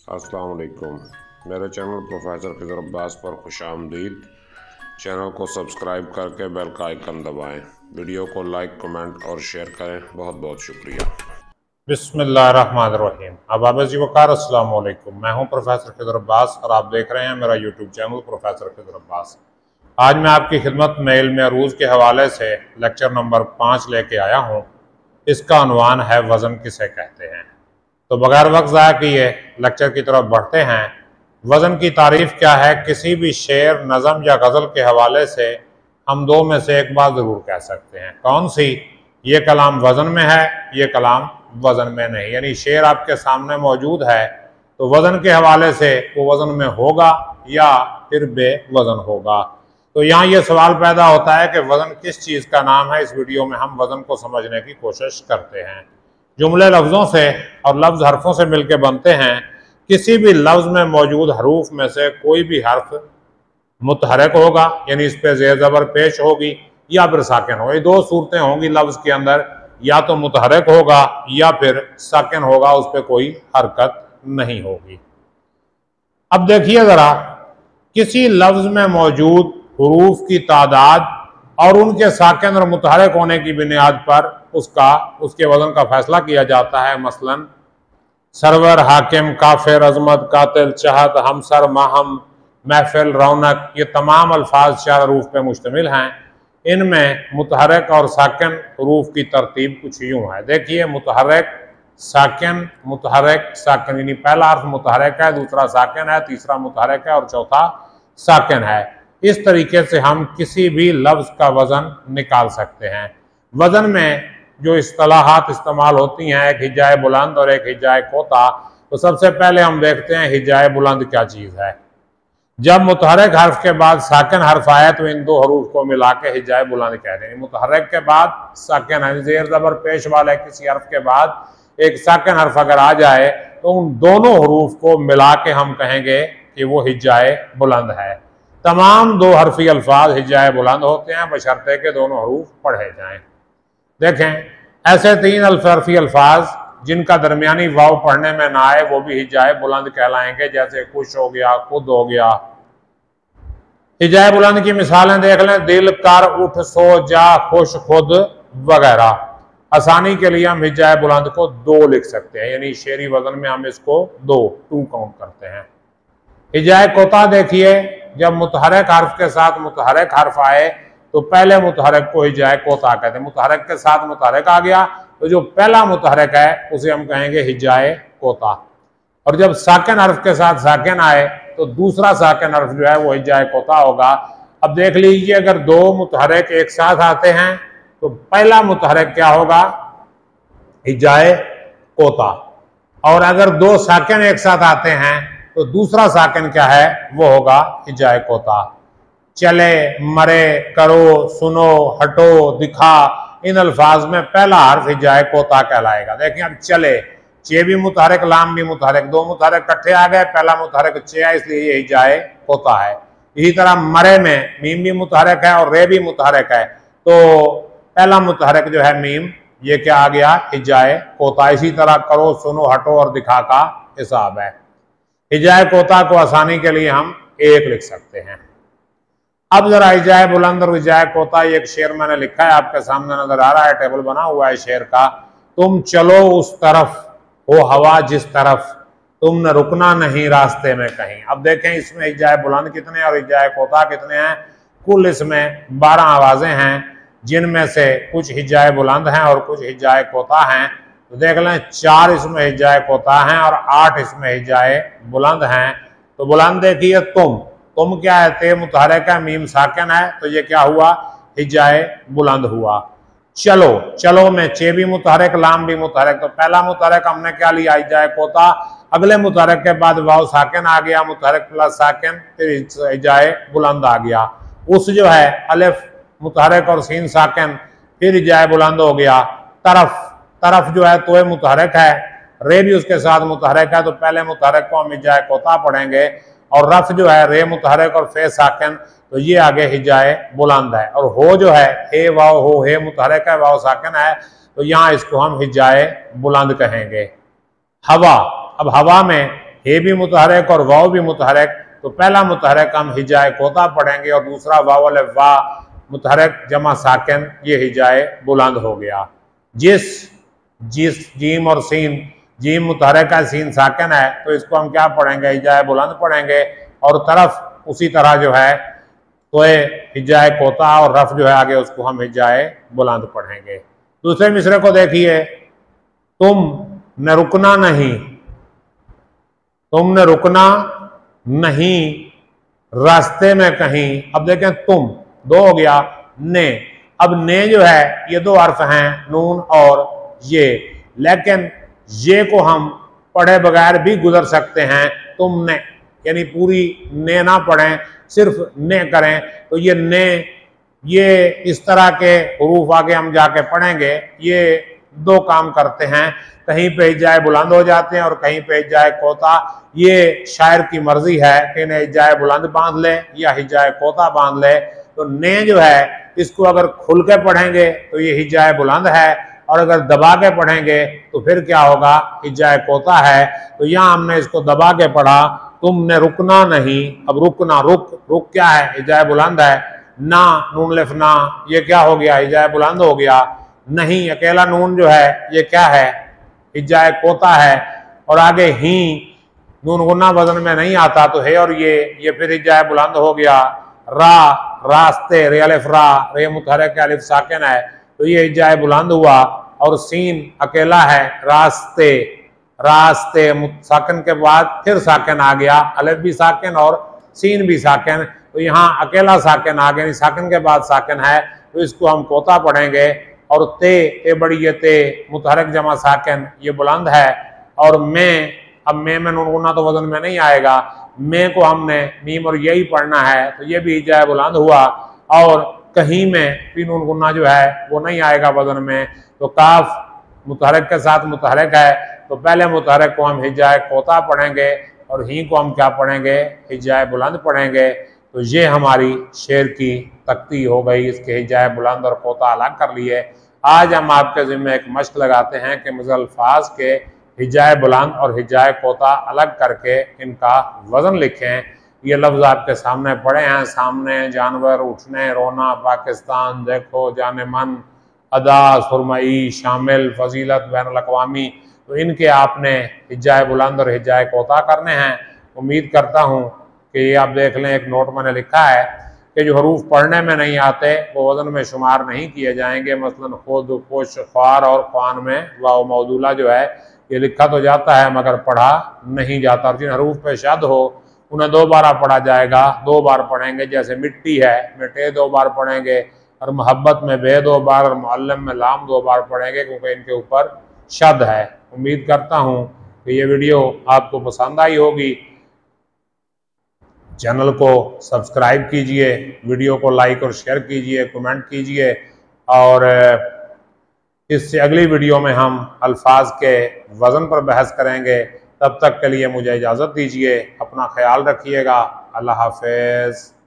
अस्सलाम वालेकुम। मेरे चैनल प्रोफेसर खिज़र अब्बास पर खुशामदीद। चैनल को सब्सक्राइब करके बेल का आइकन दबाएं। वीडियो को लाइक, कमेंट और शेयर करें। बहुत बहुत शुक्रिया। बिस्मिल्लाहिर्रहमानिर्रहीम। अहबाब जी वकार, अस्सलाम वालेकुम। मैं हूं प्रोफेसर खिज़र अब्बास और आप देख रहे हैं मेरा YouTube channel professor Khizar Abbas. आज मैं आपकी खिदमत में इल्म अरूज के हवाले से लेक्चर नंबर 5 लेके आया हूं। इसका उन्वान है वज़न किसे कहते हैं। तो बगैर वक्त ज़ाया किए लेक्चर की तरफ बढ़ते हैं। वज़न की तारीफ़ क्या है? किसी भी शेर, नज़म या गज़ल के हवाले से हम दो में से एक बात ज़रूर कह सकते हैं। कौन सी? ये कलाम वज़न में है, ये कलाम वज़न में नहीं। यानी शेर आपके सामने मौजूद है तो वज़न के हवाले से वो वज़न में होगा या फिर बेवज़न होगा। तो यहाँ ये सवाल पैदा होता है कि वज़न किस चीज़ का नाम है। इस वीडियो में हम वज़न को समझने की कोशिश करते हैं। जुमले लफ्ज़ों से और लफ्ज़ हरफों से मिलकर बनते हैं। किसी भी लफ्ज़ में मौजूद हरूफ में से कोई भी हर्फ मुतहरक होगा, यानी इस पर ज़ेर ज़बर पेश होगी, या फिर साकिन होगा। ये दो सूरतें होंगी लफ्ज़ के अंदर, या तो मुतहरक होगा या फिर साकिन होगा, उस पर कोई हरकत नहीं होगी। अब देखिए ज़रा, किसी लफ्ज़ में मौजूद हुरूफ की तादाद और उनके साकिन और मुतहरक होने की बुनियाद पर उसके वज़न का फैसला किया जाता है। मसलन सरवर, हाकिम, काफिर, अजमत, कातिल, चाहत, हमसर, माहम, महफिल, रौनक, ये तमाम अल्फाज 4 हरूफ पे मुश्तमिल हैं। इनमें मुतहरक और साकिन हरूफ की तरतीब कुछ यूँ है। देखिए, मुतहरक, साकिन, मुतहरक, साकिन, यानी पहला हर्फ मुतहरक है, दूसरा साकिन है, तीसरा मुतहरक है और चौथा साकिन है। इस तरीके से हम किसी भी लफ्ज़ का वज़न निकाल सकते हैं। वज़न में जो इस्तिलाहात इस्तेमाल होती हैं, एक हिजाए बुलंद और एक हिजाए कोता। तो सबसे पहले हम देखते हैं हिजाए बुलंद क्या चीज़ है। जब मुतहरक हर्फ के बाद साकिन हर्फ आए तो इन दो हरूफ को मिला के हिजाए बुलंद कहते हैं। मुतहरक के बाद साकिन है, ज़ेर ज़बर पेश वाले किसी हर्फ के बाद एक साकिन हर्फ अगर आ जाए तो उन दोनों हरूफ को मिला के हम कहेंगे कि वो हिजाए बुलंद है। तमाम दो हरफी अल्फाज हिजाए बुलंद होते हैं बशर्ते के दोनों हरूफ पढ़े जाएं। देखें, ऐसे 3 हरफी अल्फाज जिनका दरमियानी वाव पढ़ने में ना आए वो भी हिजाए बुलंद कहलाएंगे। जैसे खुश हो गया, खुद हो गया। हिजाए बुलंद की मिसालें देख लें। दिल, कर, उठ, सो, जा, खुश, खुद वगैरह। आसानी के लिए हम हिजाए बुलंद को 2 लिख सकते हैं, यानी शेरी वजन में हम इसको 2 काउंट करते हैं। हिजाए कोता देखिए, जब मुतहरक हर्फ के साथ मुतहरक हर्फ आए तो पहले मुतहरक को हिजाए कोता कहते हैं। मुतहरक के साथ मुतहरक आ गया तो जो पहला मुतहरक है उसे हम कहेंगे हिजाए कोता। और जब साकिन हर्फ के साथ साकिन आए तो दूसरा साकिन हर्फ जो है वो हिजाए कोता होगा। अब देख लीजिए, अगर 2 मुतहरक एक साथ आते हैं तो पहला मुतहरक क्या होगा? हिजाए कोता। और अगर 2 साकिन एक साथ आते हैं तो दूसरा साकिन क्या है? वो होगा हिजाए कोता। चले, मरे, करो, सुनो, हटो, दिखा, इन अल्फाज में पहला हर्फ हिजाए कोता कहलाएगा। देखिए, अब चले, चे भी मुतहरक, लाम भी मुतहरक, 2 मुतहरक इकट्ठे आ गए, पहला मुतहरक चे है इसलिए ये हिजाए कोता है। इसी तरह मरे में मीम भी मुतहरक है और रे भी मुतहरक है, तो पहला मुतहरक जो है मीम, ये क्या आ गया? हिजाए कोता। इसी तरह करो, सुनो, हटो और दिखा का हिसाब है। हिजाए कोता को आसानी के लिए हम 1 लिख सकते हैं। अब जरा हिजाए बुलंद और हिजाए कोता, एक शेर मैंने लिखा है, आपके सामने नजर आ रहा है, टेबल बना हुआ है शेर का। तुम चलो उस तरफ हो हवा जिस तरफ, तुमने रुकना नहीं रास्ते में कहीं। अब देखें, इसमें हिजाए बुलंद कितने और हिजाए कोता कितने हैं? कुल इसमें 12 आवाजें हैं, जिनमें से कुछ हिजाए बुलंद हैं और कुछ हिजाए कोता हैं। तो देख लें, 4 इसमें हिजाए कोता हैं और 8 इसमें हिजाए बुलंद हैं। तो बुलंद देखिए, तुम क्या है? ते मुतहरक है, मीम साकिन है, तो ये क्या हुआ? हिजाए बुलंद हुआ। चलो, चलो में चे भी मुतहरक, लाम भी मुतहरक, तो पहला मुतहरक हमने क्या लिया? हिजाए कोता। अगले मुतहरक के बाद वाव साकिन आ गया, मुतहरक प्लस साकिन, फिर हिजाए बुलंद आ गया। उस जो है अलिफ मुतहरक और सीन साकिन, फिर हिजाए बुलंद हो गया। तरफ जो है तो मुतहरक है, रे भी उसके साथ मुतहरक है, तो पहले मुतहरक को हम हिजाए कोता पढ़ेंगे। और रफ जो है रे मुतहरक और फे साकिन, तो ये आगे हिजाए बुलंद है। और हो जो है हे वाव हो, हे मुतहरक है, वाव साकिन है, तो यहाँ इसको हम हिजाए बुलंद कहेंगे। हवा, अब हवा में हे भी मुतहरक और वाव भी मुतहरक, तो पहला मुतहरक हम हिजाए कोता पढ़ेंगे और दूसरा वावल वा मुतहरक जमा साकिन, ये हिजाए बुलंद हो गया। जिस जीम और सीन, जीम मुतहरक है, सीन साकिन है, तो इसको हम क्या पढ़ेंगे, हिजाए बुलंद पढ़ेंगे। और तरफ उसी तरह जो है तो हिजाए कोता और रफ जो है आगे उसको हम हिजाए बुलंद पढ़ेंगे। दूसरे मिसरे को देखिए, तुमने रुकना नहीं, तुमने रुकना नहीं रास्ते में कहीं। अब देखें तुम दो हो गया, ने, अब ने जो है ये दो हर्फ हैं नून और ये, लेकिन ये को हम पढ़े बगैर भी गुजर सकते हैं। तुमने यानी पूरी ने ना पढ़ें, सिर्फ ने करें, तो ये ने, ये इस तरह के हुरूफ आगे हम जाके पढ़ेंगे, ये दो काम करते हैं, कहीं पे हिजाए बुलंद हो जाते हैं और कहीं पे हिजाए कोता। ये शायर की मर्जी है कि इन्हें हिजाए बुलंद बांध ले या हिजाए कोता बांध ले। तो ने जो है इसको अगर खुल के पढ़ेंगे तो ये हिजाए बुलंद है, और अगर दबा के पढ़ेंगे तो फिर क्या होगा, हिजाए कोता है। तो यहाँ हमने इसको दबा के पढ़ा, तुमने रुकना नहीं। अब रुकना, रुक क्या है, हिजाए बुलंद है। ना, नून लिफ ना, ये क्या हो गया, हिजाए बुलंद हो गया। नहीं, अकेला नून जो है ये क्या है, हिजाए कोता है। और आगे ही नून गुन्ना वजन में नहीं आता, तो है और ये फिर हिजाए बुलंद हो गया। रा, रास्ते, रे अलिफ रा, रे मुतहरक के अलिफ साकिन है, तो ये हिजाए बुलंद हुआ। और सीन अकेला है, रास्ते, रास्ते साकिन के बाद फिर साकिन आ गया, अलिफ भी साकिन और सीन भी साकिन, तो यहाँ अकेला साकिन आ गया, साकिन के बाद साकिन है, तो इसको हम कोता पढ़ेंगे। और ते बड़ी, ये ते मुतहरक जमा साकिन, ये बुलंद है। और मैं, अब मैं नून गुन्ना तो वजन में नहीं आएगा, मैं को हमने मीम और यही पढ़ना है, तो ये भी हिजाए बुलंद हुआ। और कहीं में भी नून गुन्ना जो है वो नहीं आएगा वजन में। तो काफ मुतहरक के साथ मुतहरक है, तो पहले मुतहरक को हम हिजाए कोता पढ़ेंगे और ही को हम क्या पढ़ेंगे, हिजाए बुलंद पढ़ेंगे। तो ये हमारी शेर की तख्ती हो गई, इसके हिजाए बुलंद और कोता अलग कर लिए। आज हम आपके ज़िम्मे एक मश्क लगाते हैं कि मुझे अल्फाज के हिजाए बुलंद और हिजाए कोता अलग करके इनका वज़न लिखें। ये लफ्ज़ आपके सामने पड़े हैं, सामने जानवर, उठने, रोना, पाकिस्तान, देखो, जाने मन, अदा, सुरमई, शामिल, फजीलत, बैनुल अक़वामी, तो इनके आपने हिजाए बुलंद और हिजाए कोता करने हैं। उम्मीद करता हूँ कि ये आप देख लें, एक नोट मैंने लिखा है कि जो हरूफ पढ़ने में नहीं आते वो वज़न में शुमार नहीं किए जाएंगे। मसलन खुद, खुश, ख्वार और ख्वान में वाव मौदूला जो है ये लिखा तो जाता है मगर पढ़ा नहीं जाता। और जिन हरूफ पे शद हो उन्हें दो बार पढ़ा जाएगा, दो बार पढ़ेंगे। जैसे मिट्टी है, मिट्टे दो बार पढ़ेंगे, और मोहब्बत में बे दो बार, और मुअल्लम में लाम दो बार पढ़ेंगे, क्योंकि इनके ऊपर शद है। उम्मीद करता हूँ कि ये वीडियो आपको पसंद आई होगी। चैनल को सब्सक्राइब कीजिए, वीडियो को लाइक और शेयर कीजिए, कमेंट कीजिए। और इससे अगली वीडियो में हम अल्फाज के वज़न पर बहस करेंगे। तब तक के लिए मुझे इजाज़त दीजिए, अपना ख्याल रखिएगा। अल्लाह हाफ़िज़।